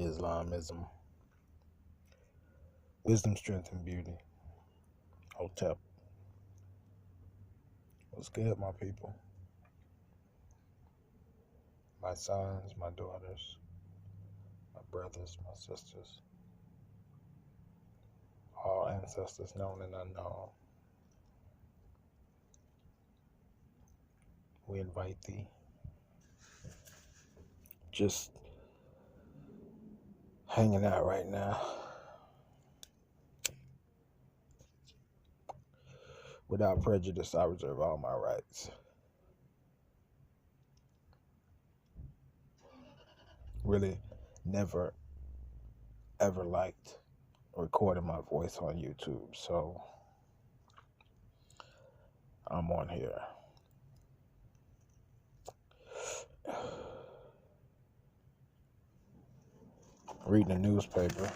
Islamism, wisdom, strength, and beauty. Hotep. What's good, my people? My sons, my daughters, my brothers, my sisters, all ancestors known and unknown. We invite thee. Just hanging out right now. Without prejudice, I reserve all my rights. Really never, ever liked recording my voice on YouTube, so I'm on here. Reading a newspaper.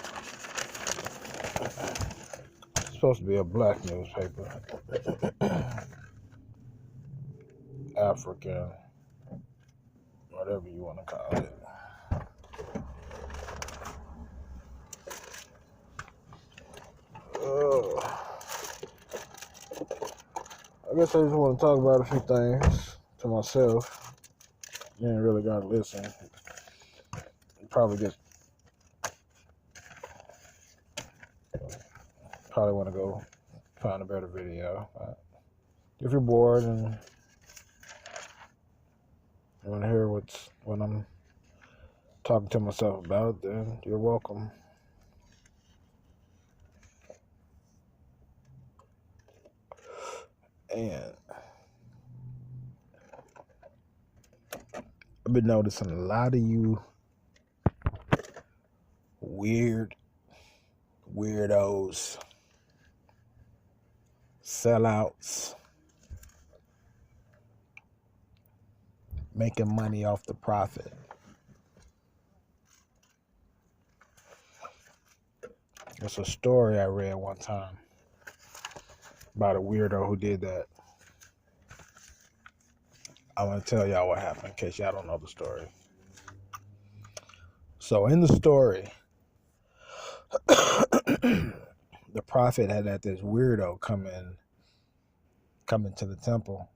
It's supposed to be a black newspaper. African, whatever you want to call it. I guess I just want to talk about a few things to myself. You ain't really got to listen. You probably want to go find a better video. If you're bored and you want to hear what I'm talking to myself about, then you're welcome. And I've been noticing a lot of you weirdos, sellouts, making money off the profit. It's a story I read one time about a weirdo who did that. I want to tell y'all what happened in case y'all don't know the story. So in the story, the prophet had this weirdo come into the temple.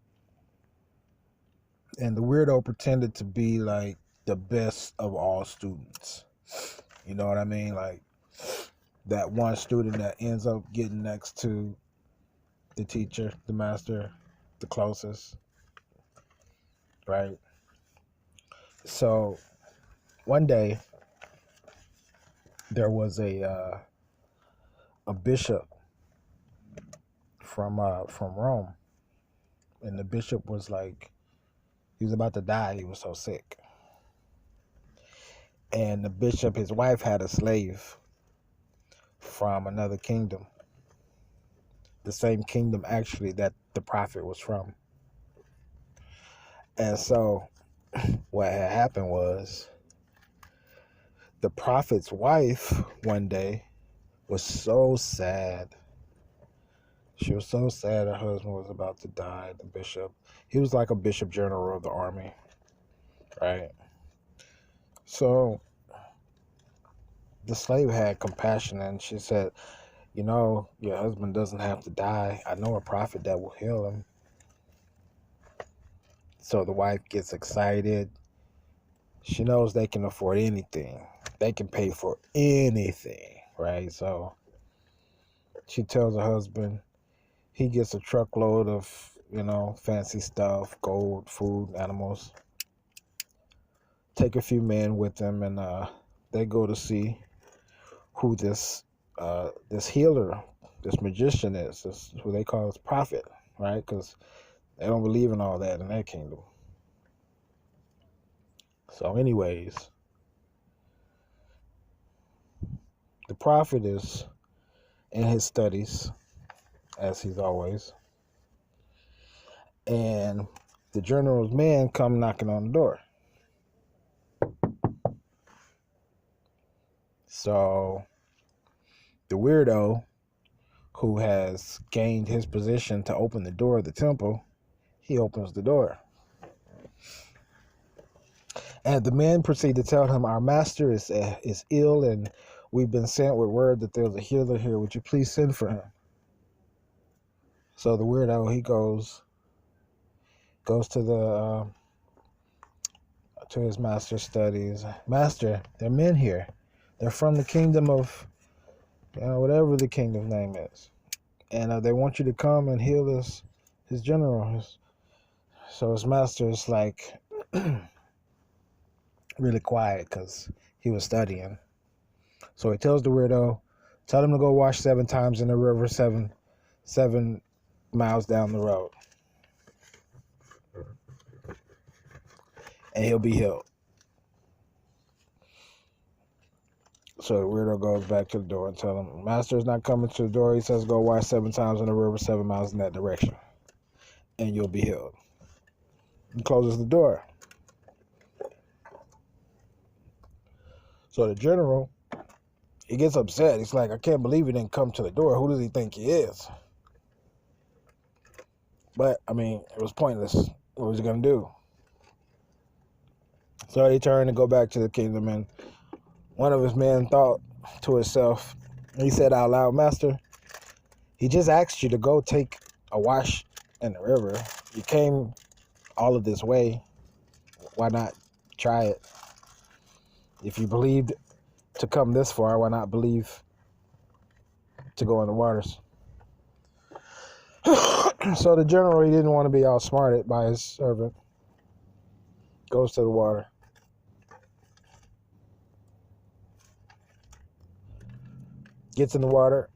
And the weirdo pretended to be like the best of all students. You know what I mean? Like that one student that ends up getting next to the teacher, the master, the closest. Right? So one day there was a bishop from Rome, and the bishop was like, he was about to die. He was so sick. And the bishop, his wife, had a slave from another kingdom, the same kingdom actually that the prophet was from. And so what had happened was the prophet's wife one day was so sad. She was so sad her husband was about to die, the bishop. He was like a bishop general of the army, right? So the slave had compassion, and she said, you know, your husband doesn't have to die. I know a prophet that will heal him. So the wife gets excited. She knows they can afford anything. They can pay for anything, right? So she tells her husband, he gets a truckload of, fancy stuff, gold, food, animals. Take a few men with them, and they go to see who this healer, this magician is. This is who they call as prophet, right? Because they don't believe in all that in their kingdom. So anyways, the prophet is in his studies, as he's always. And the general's man come knocking on the door. So the weirdo who has gained his position to open the door of the temple, he opens the door. And the men proceed to tell him, our master is ill, and we've been sent with word that there's a healer here. Would you please send for him? So the weirdo, he goes to his master's studies. Master, there are men here. They're from the kingdom of, whatever the kingdom name is. And they want you to come and heal his general. So his master is like really quiet because he was studying. So he tells the weirdo, tell him to go wash 7 times in the river, seven miles down the road. And he'll be healed. So the weirdo goes back to the door and tells him, Master is not coming to the door. He says go wash 7 times in the river, 7 miles in that direction. And you'll be healed. He closes the door. So the general, he gets upset. He's like, I can't believe he didn't come to the door. Who does he think he is? But, I mean, it was pointless. What was he going to do? So he turned to go back to the kingdom, and one of his men thought to himself, he said out loud, Master, he just asked you to go take a wash in the river. You came all of this way. Why not try it? If you believed to come this far, why not believe to go in the waters? So the general, he didn't want to be outsmarted by his servant. Goes to the water. Gets in the water.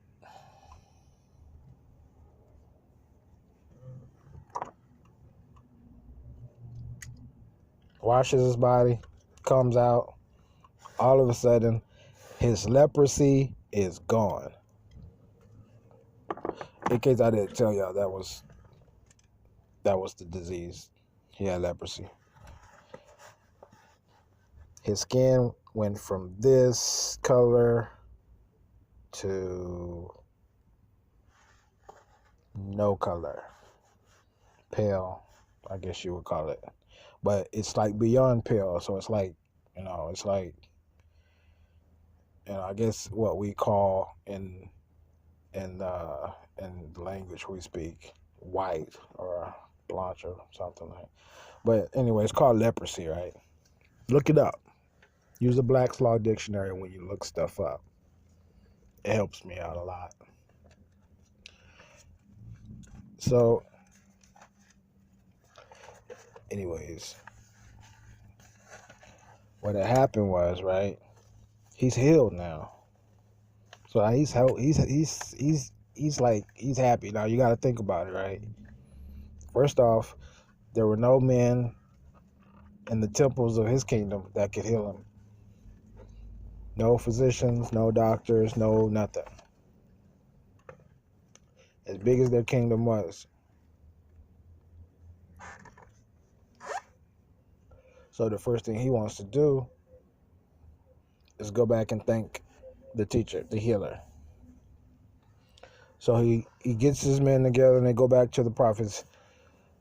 Washes his body. Comes out. All of a sudden, his leprosy is gone. In case I didn't tell y'all, that was the disease. He had leprosy. His skin went from this color to no color. Pale, I guess you would call it. But it's like beyond pale. So it's like, I guess what we call in the language we speak, white or blanche or something like. But anyway, it's called leprosy, right? Look it up. Use the Black's Law Dictionary when you look stuff up. It helps me out a lot. So, anyways, what had happened was, right? He's healed now. So he's happy now. You got to think about it, right? First off, there were no men in the temples of his kingdom that could heal him. No physicians, no doctors, no nothing. As big as their kingdom was. So the first thing he wants to do is go back and thank the teacher, the healer. So he gets his men together and they go back to the prophet's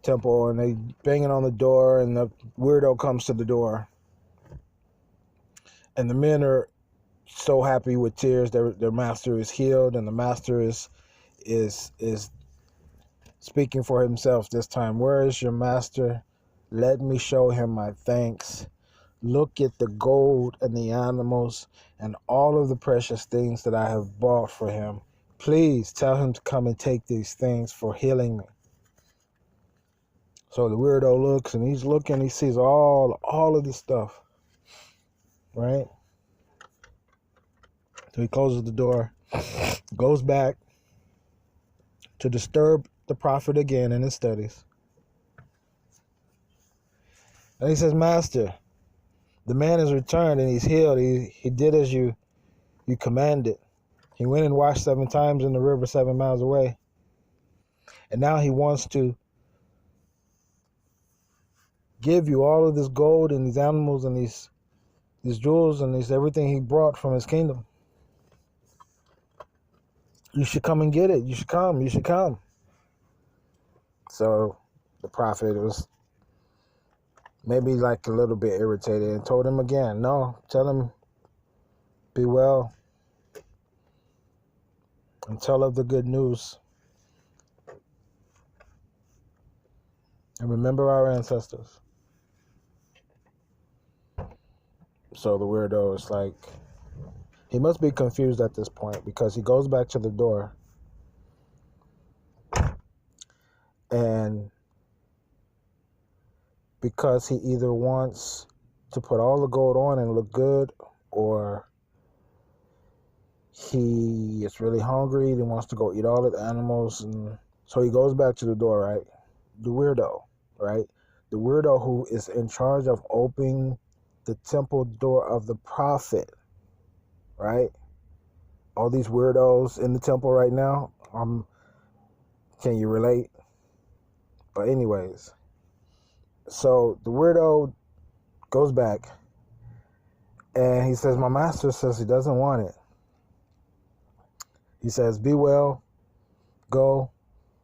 temple and they banging on the door, and the weirdo comes to the door. And the men are so happy with tears. Their master is healed, and the master is speaking for himself this time. Where is your master? Let me show him my thanks. Look at the gold and the animals and all of the precious things that I have bought for him. Please tell him to come and take these things for healing me. So the weirdo looks, and he's looking, he sees all of this stuff, right? So he closes the door, goes back to disturb the prophet again in his studies. And he says, Master, the man has returned and he's healed. He did as you commanded. He went and washed 7 times in the river 7 miles away. And now he wants to give you all of this gold and these animals and these jewels and everything he brought from his kingdom. You should come and get it. You should come. So the prophet was maybe like a little bit irritated, and told him again, no, tell him, be well, and tell her the good news. And remember our ancestors. So the weirdo is like, he must be confused at this point because he goes back to the door and because he either wants to put all the gold on and look good, or he is really hungry and wants to go eat all of the animals. And so he goes back to the door, right? The weirdo, right? The weirdo who is in charge of opening the temple door of the prophet, right? All these weirdos in the temple right now. Can you relate? But anyways, so the weirdo goes back and he says, my master says he doesn't want it. He says, be well, go,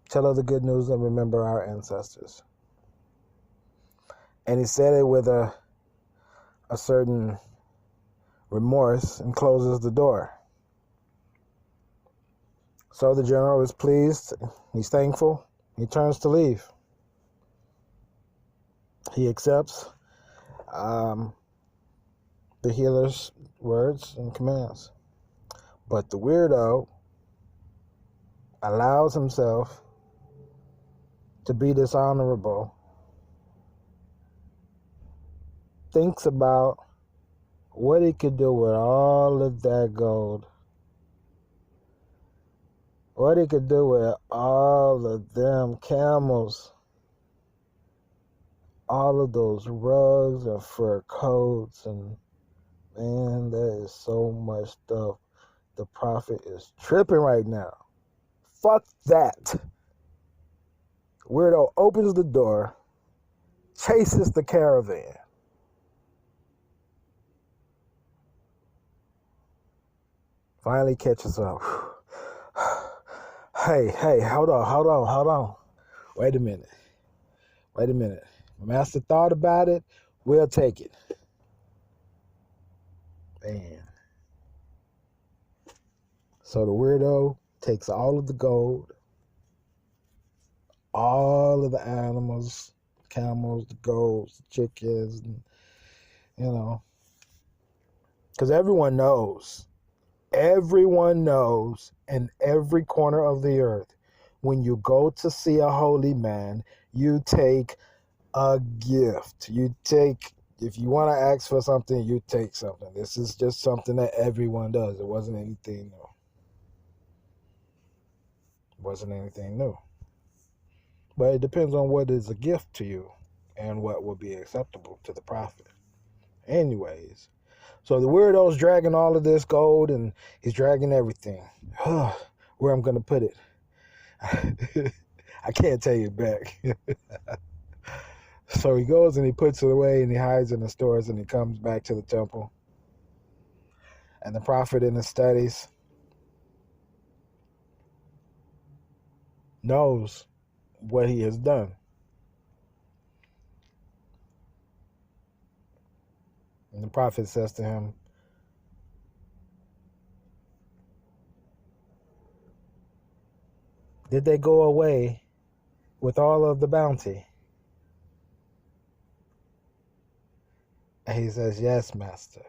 tell her the good news, and remember our ancestors. And he said it with a certain remorse and closes the door. So the general is pleased. He's thankful. He turns to leave. He accepts the healer's words and commands. But the weirdo allows himself to be dishonorable, thinks about what he could do with all of that gold, what he could do with all of them camels, all of those rugs and fur coats, and man, there is so much stuff. The prophet is tripping right now. Fuck that. Weirdo opens the door, chases the caravan. Finally catches up. Hey, hold on. Wait a minute. Master thought about it. We'll take it. Man. So the weirdo takes all of the gold, all of the animals, camels, the goats, the chickens, and, because everyone knows in every corner of the earth, when you go to see a holy man, you take a gift. If you want to ask for something, you take something. This is just something that everyone does. It wasn't anything new. But it depends on what is a gift to you and what will be acceptable to the prophet. Anyways, so the weirdo's dragging all of this gold and he's dragging everything. Where I'm going to put it. I can't take it back. So he goes and he puts it away and he hides in the stores and he comes back to the temple. And the prophet in his studies knows what he has done. And the prophet says to him, did they go away with all of the bounty? And he says, yes, master.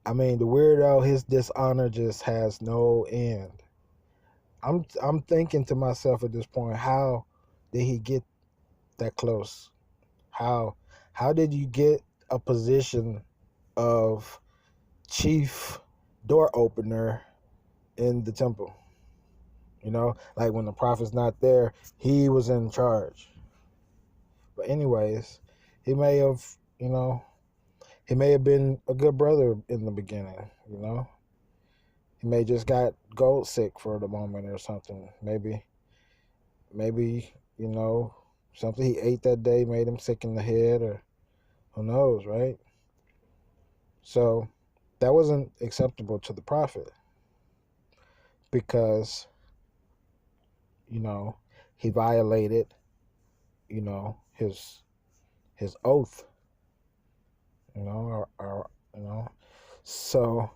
I mean, the weirdo, his dishonor just has no end. I'm thinking to myself at this point, how did he get that close? How did you get a position of chief door opener in the temple? Like when the prophet's not there, he was in charge. But anyways, he may have been a good brother in the beginning. He may just got gold sick for the moment or something. Maybe something he ate that day made him sick in the head, or who knows, right? So that wasn't acceptable to the prophet because he violated his oath, or so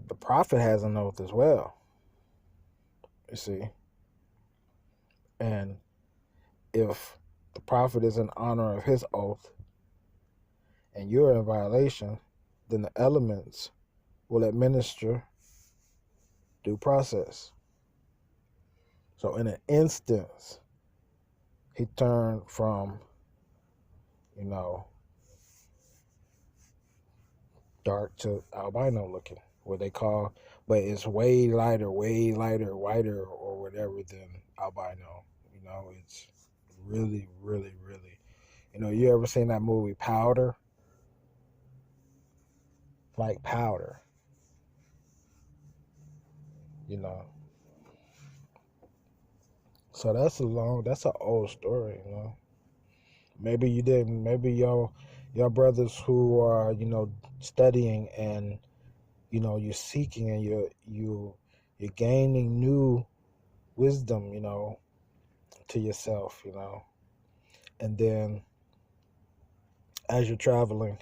the prophet has an oath as well, you see. And if the prophet is in honor of his oath and you're in violation, then the elements will administer due process. So in an instance, he turned from, dark to albino looking, what they call, but it's way lighter, whiter, or whatever than albino. It's really, really, really. You ever seen that movie Powder? Like powder, you know. So that's an old story. Maybe you didn't. Maybe your brothers who are studying and you're seeking and you're gaining new wisdom to yourself. And then as you're traveling,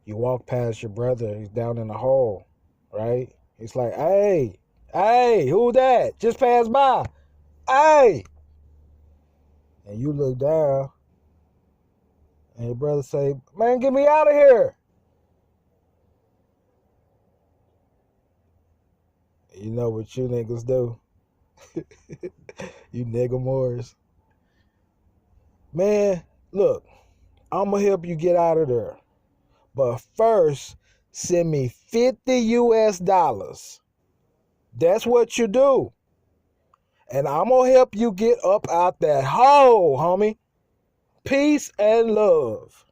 you walk past your brother. He's down in the hole, right? He's like, hey, who that? Just passed by. Hey. And you look down and your brother say, man, get me out of here. You know what you niggas do? You nigga Moors. Man, look, I'm going to help you get out of there. But first, send me $50. That's what you do. And I'm going to help you get up out that hole, homie. Peace and love.